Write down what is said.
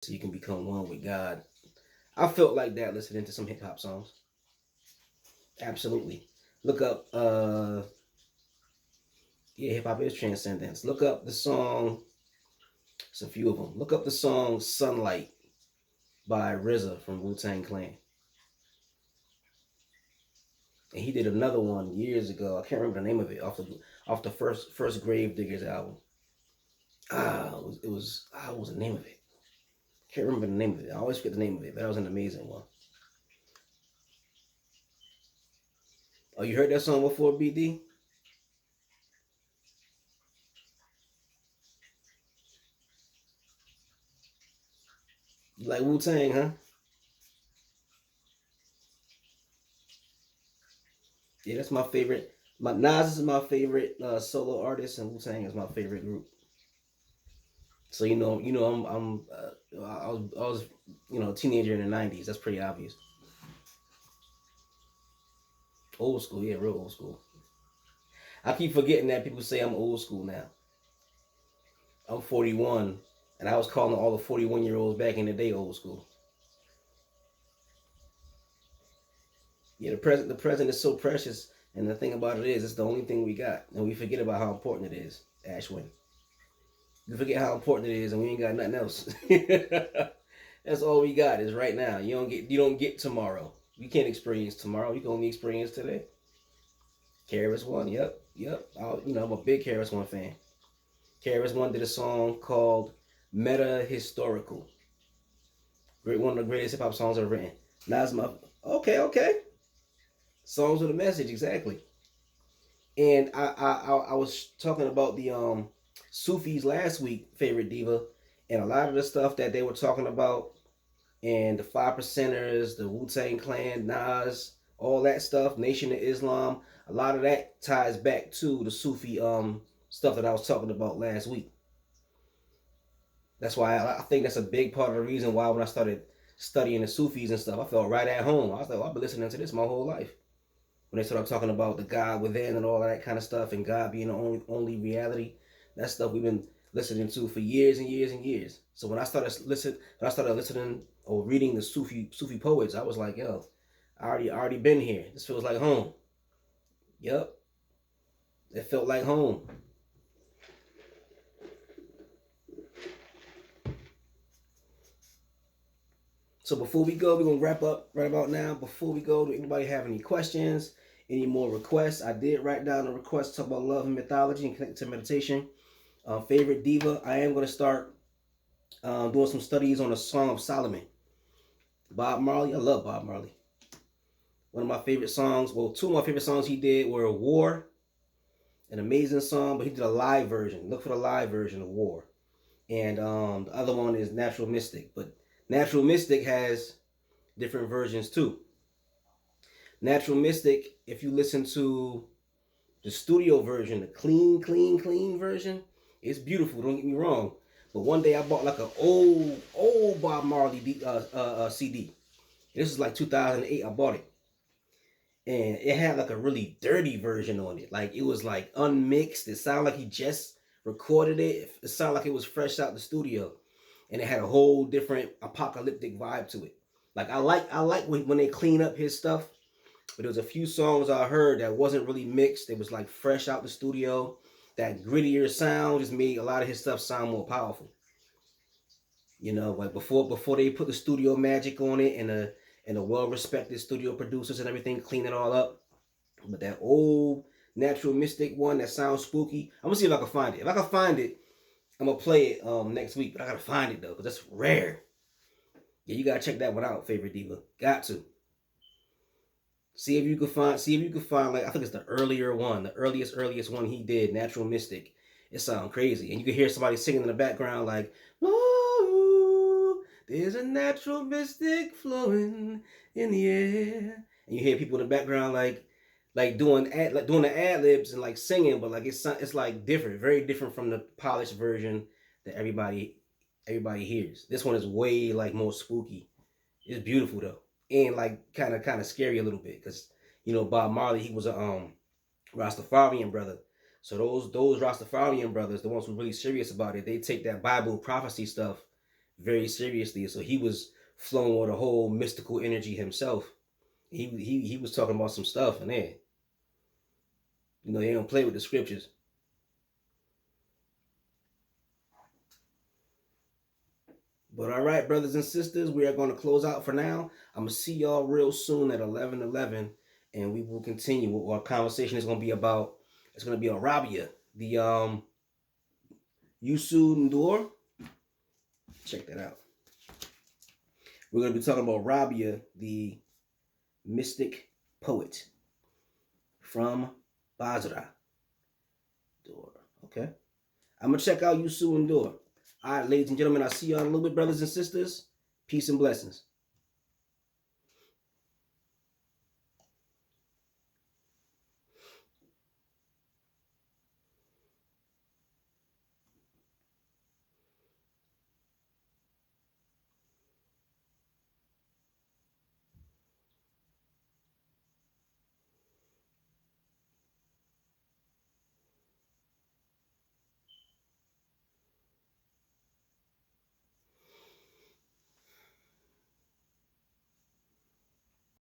so you can become one with God. I felt like that listening to some hip hop songs. Absolutely. Look up yeah, hip hop is transcendence. Look up the song, it's a few of them. Look up the song Sunlight by RZA from Wu-Tang Clan. And he did another one years ago. I can't remember the name of it off the first Grave Diggers album. What was the name of it? Can't remember the name of it. I always forget the name of it, but that was an amazing one. Oh, you heard that song before, BD? You like Wu Tang, huh? Yeah, that's my favorite. My Nas is my favorite solo artist, and Wu Tang is my favorite group. So I was a teenager in the '90s. That's pretty obvious. Old school, yeah, real old school. I keep forgetting that people say I'm old school now. I'm 41, and I was calling all the 41-year-olds back in the day old school. Yeah, the present is so precious, and the thing about it is, it's the only thing we got, and we forget about how important it is. Ashwin, we forget how important it is, and we ain't got nothing else. That's all we got is right now. You don't get tomorrow. You can't experience tomorrow. You can only experience today. KRS One, yep, yep. I'm a big KRS One fan. KRS One did a song called Meta Historical. Great, one of the greatest hip hop songs ever written. Nas my okay, okay. Songs with a message, exactly. And I was talking about the Sufis last week, favorite diva, and a lot of the stuff that they were talking about, and the Five Percenters, the Wu Tang Clan, Nas, all that stuff, Nation of Islam. A lot of that ties back to the Sufi stuff that I was talking about last week. That's why I think that's a big part of the reason why when I started studying the Sufis and stuff, I felt right at home. I was like, well, I've been listening to this my whole life. When they started talking about the God within and all that kind of stuff, and God being the only reality, that stuff we've been listening to for years and years and years. So when I started listening or reading the Sufi poets, I was like, yo, I already been here. This feels like home. Yep, it felt like home. So before we go, we're gonna wrap up right about now. Before we go, do anybody have any questions? Any more requests? I did write down a request to talk about love and mythology and connect to meditation. Favorite diva. I am gonna start doing some studies on the Song of Solomon. Bob Marley. I love Bob Marley. One of my favorite songs. Well, two of my favorite songs he did were War, an amazing song, but he did a live version. Look for the live version of War. And the other one is Natural Mystic. But Natural Mystic has different versions too. Natural Mystic, if you listen to the studio version, the clean version, it's beautiful. Don't get me wrong. But one day I bought like an old Bob Marley CD. This is like 2008. I bought it, and it had like a really dirty version on it. Like it was like unmixed. It sounded like he just recorded it. It sounded like it was fresh out the studio, and it had a whole different apocalyptic vibe to it. Like I like when they clean up his stuff. But there was a few songs I heard that wasn't really mixed. It was like fresh out the studio. That grittier sound just made a lot of his stuff sound more powerful. Like before they put the studio magic on it and the well respected studio producers and everything clean it all up. But that old Natural Mystic one that sounds spooky. I'm gonna see if I can find it. If I can find it, I'm gonna play it next week. But I gotta find it though, because that's rare. Yeah, you gotta check that one out, favorite diva. Got to. See if you can find like I think it's the earlier one, the earliest one he did, Natural Mystic. It sounds crazy. And you can hear somebody singing in the background like, "Whoa, there's a natural mystic flowing in the air." And you hear people in the background like doing the ad libs and like singing, but like it's like different, very different from the polished version that everybody hears. This one is way like more spooky. It's beautiful though, and like kind of scary a little bit because Bob Marley, he was a Rastafarian brother. So those Rastafarian brothers, the ones who are really serious about it, they take that Bible prophecy stuff very seriously. So he was flowing with a whole mystical energy himself. He was talking about some stuff, and then they don't play with the scriptures. But all right, brothers and sisters, we are going to close out for now. I'm going to see y'all real soon at 11:11, and we will continue. Our conversation is going to be about, it's going to be on Rabia, the Youssou N'Dour. Check that out. We're going to be talking about Rabia, the mystic poet from Basra. Okay? I'm going to check out Youssou N'Dour. All right, ladies and gentlemen, I'll see y'all in a little bit, brothers and sisters. Peace and blessings.